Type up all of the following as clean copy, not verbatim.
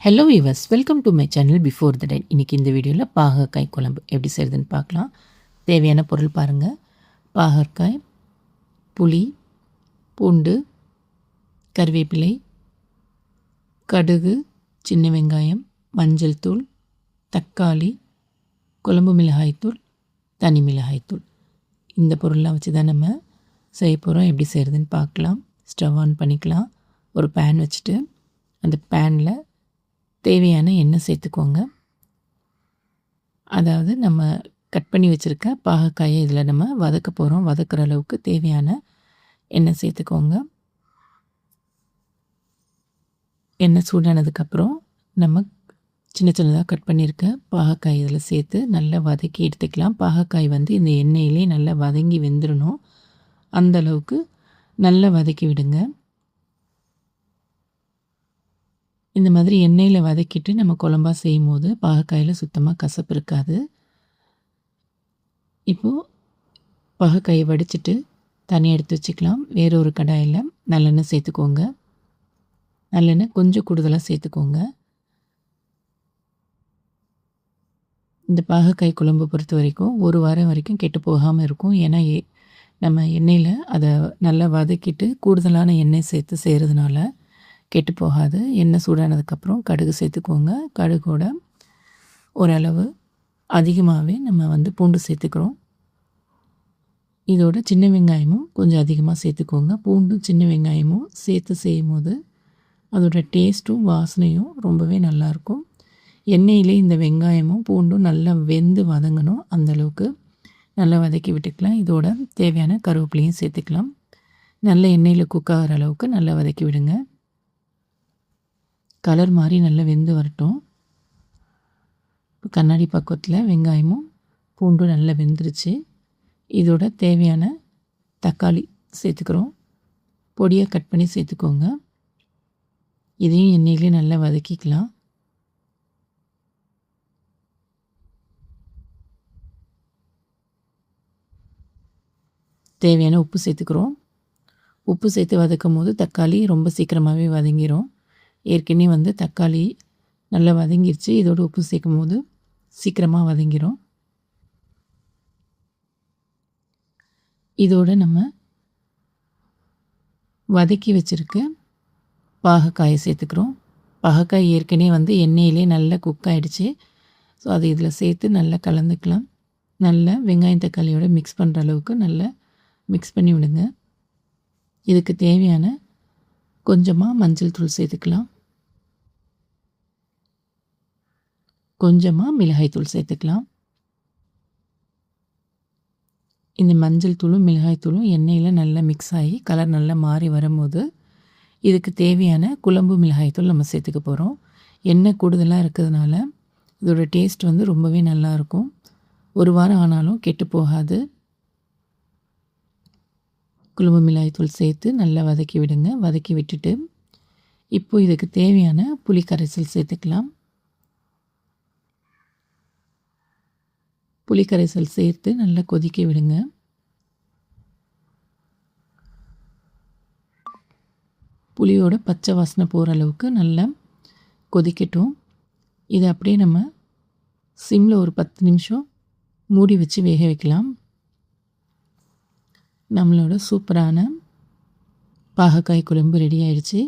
Hello viewers, welcome to my channel before the dead. இன்றைக்கி இந்த வீடியோவில் பாகற்காய் குழம்பு எப்படி செய்கிறதுன்னு பார்க்கலாம். தேவையான பொருள் பாருங்கள். பாகற்காய், புளி, பூண்டு, கருவேப்பிலை, கடுகு, சின்ன வெங்காயம், மஞ்சள் தூள், தக்காளி, குழம்பு மிளகாய்த்தூள், தனி மிளகாய்த்தூள். இந்த பொருள்லாம் வச்சு தான் நம்ம செய்ய போகிறோம். எப்படி செய்கிறதுன்னு பார்க்கலாம். ஸ்டவ் ஆன் பண்ணிக்கலாம். ஒரு பேன் வச்சுட்டு அந்த பேனில் தேவையான எண்ணெய் சேர்த்துக்கோங்க. அதாவது நம்ம கட் பண்ணி வச்சுருக்க பாகக்காயை இதில் நம்ம வதக்க போகிறோம். வதக்கிற அளவுக்கு தேவையான எண்ணெய் சேர்த்துக்கோங்க. எண்ணெய் சூடானதுக்கப்புறம் நம்ம சின்ன சின்னதாக கட் பண்ணியிருக்க பாகக்காய் இதில் சேர்த்து நல்லா வதக்கி எடுத்துக்கலாம். பாகக்காய் இந்த எண்ணெயிலே நல்லா வதங்கி வெந்துடணும். அந்தளவுக்கு நல்லா வதக்கி விடுங்க. இந்த மாதிரி எண்ணெயில் வதக்கிட்டு நம்ம குழம்பா செய்யும் போது பாகக்காயில் சுத்தமாக கசப்பு இருக்காது. இப்போது பாகக்காயை வடிச்சிட்டு தனியாக எடுத்து வச்சுக்கலாம். வேறொரு கடாயில் நல்லெண்ணெய் சேர்த்துக்கோங்க. நல்லெண்ணெய் கொஞ்சம் கூடுதலாக சேர்த்துக்கோங்க. இந்த பாகக்காய் குழம்பு பொறுத்த வரைக்கும் ஒரு வாரம் வரைக்கும் கெட்டு போகாமல் இருக்கும். ஏன்னா நம்ம எண்ணெயில் அதை நல்லா வதக்கிட்டு கூடுதலான எண்ணெய் சேர்த்து செய்கிறதுனால கெட்டு போகாது. எண்ணெய் சூடானதுக்கப்புறம் கடுகு சேர்த்துக்கோங்க. கடுகோட ஓரளவு அதிகமாகவே நம்ம பூண்டு சேர்த்துக்கிறோம். இதோட சின்ன வெங்காயமும் கொஞ்சம் அதிகமாக சேர்த்துக்கோங்க. பூண்டும் சின்ன வெங்காயமும் சேர்த்து செய்யும் போது அதோட டேஸ்ட்டும் வாசனையும் ரொம்பவே நல்லாயிருக்கும். எண்ணெயிலே இந்த வெங்காயமும் பூண்டும் நல்லா வெந்து வதங்கணும். அந்தளவுக்கு நல்லா வதக்கி விட்டுக்கலாம். இதோட தேவையான கருவேப்பிலையும் சேர்த்துக்கலாம். நல்ல எண்ணெயில் குக் ஆகிற அளவுக்கு நல்லா வதக்கி விடுங்க. கலர் மாதிரி நல்லா வெந்து வரட்டும். இப்போ கண்ணாடி பக்குவத்தில் வெங்காயமும் பூண்டும் நல்லா வெந்துருச்சு. இதோட தேவையான தக்காளி சேர்த்துக்கிறோம். பொடியாக கட் பண்ணி சேர்த்துக்கோங்க. இதையும் எண்ணெயிலே நல்லா வதக்கிக்கலாம். தேவையான உப்பு சேர்த்துக்கிறோம். உப்பு சேர்த்து வதக்கும் போது தக்காளி ரொம்ப சீக்கிரமாகவே வதங்கிடும். ஏற்கனவே தக்காளி நல்லா வதங்கிருச்சு. இதோட உப்பு சேர்க்கும் போது சீக்கிரமாக வதங்கிடும். இதோட நம்ம வதக்கி வச்சுருக்க பாகக்காயை சேர்த்துக்கிறோம். பாகக்காய் ஏற்கனவே எண்ணெயிலே நல்லா குக் ஆகிடுச்சு. ஸோ அது இதில் சேர்த்து நல்லா கலந்துக்கலாம். நல்லா வெங்காயம் தக்காளியோட மிக்ஸ் பண்ணுற அளவுக்கு நல்லா மிக்ஸ் பண்ணி விடுங்க. இதுக்கு தேவையான கொஞ்சமாக மஞ்சள் தூள் சேர்த்துக்கலாம். கொஞ்சமாக மிளகாய் தூள் சேர்த்துக்கலாம். இந்த மஞ்சள் தூளும் மிளகாய் தூளும் எண்ணெயில் நல்லா மிக்ஸ் ஆகி கலர் நல்லா மாறி வரும்போது இதுக்கு தேவையான குழம்பு மிளகாய் தூள் நம்ம சேர்த்துக்க போகிறோம். எண்ணெய் கூடுதலாக இருக்கிறதுனால இதோட டேஸ்ட் ரொம்பவே நல்லாயிருக்கும். ஒரு வாரம் ஆனாலும் கெட்டு போகாது. குழம்பு மிளகாய் தூள் சேர்த்து நல்லா வதக்கி விடுங்க. வதக்கி விட்டுட்டு இப்போது இதுக்கு தேவையான புளி கரைசல் சேர்த்துக்கலாம். புளி கரைசல் சேர்த்து நல்லா கொதிக்க விடுங்க. புளியோட பச்சை வாசனை போகிற அளவுக்கு நல்லா கொதிக்கட்டும். இதை அப்படியே நம்ம சிம்மில் ஒரு 10 நிமிஷம் மூடி வச்சு வேக வைக்கலாம். நம்மளோட சூப்பரான பாகக்காய் குழம்பு ரெடி ஆயிடுச்சு.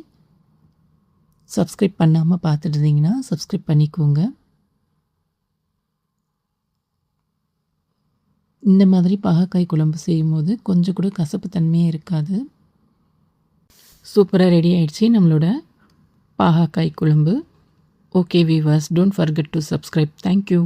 சப்ஸ்கிரைப் பண்ணாமல் பார்த்துட்டு இருந்தீங்கன்னா சப்ஸ்கிரைப் பண்ணிக்கோங்க. இந்த மாதிரி பாகக்காய் குழம்பு செய்யும்போது கொஞ்சம் கூட கசப்பு தன்மையே இருக்காது. சூப்பராக ரெடி ஆயிடுச்சு நம்மளோட பாகக்காய் குழம்பு. Okay viewers, don't forget to subscribe. Thank you.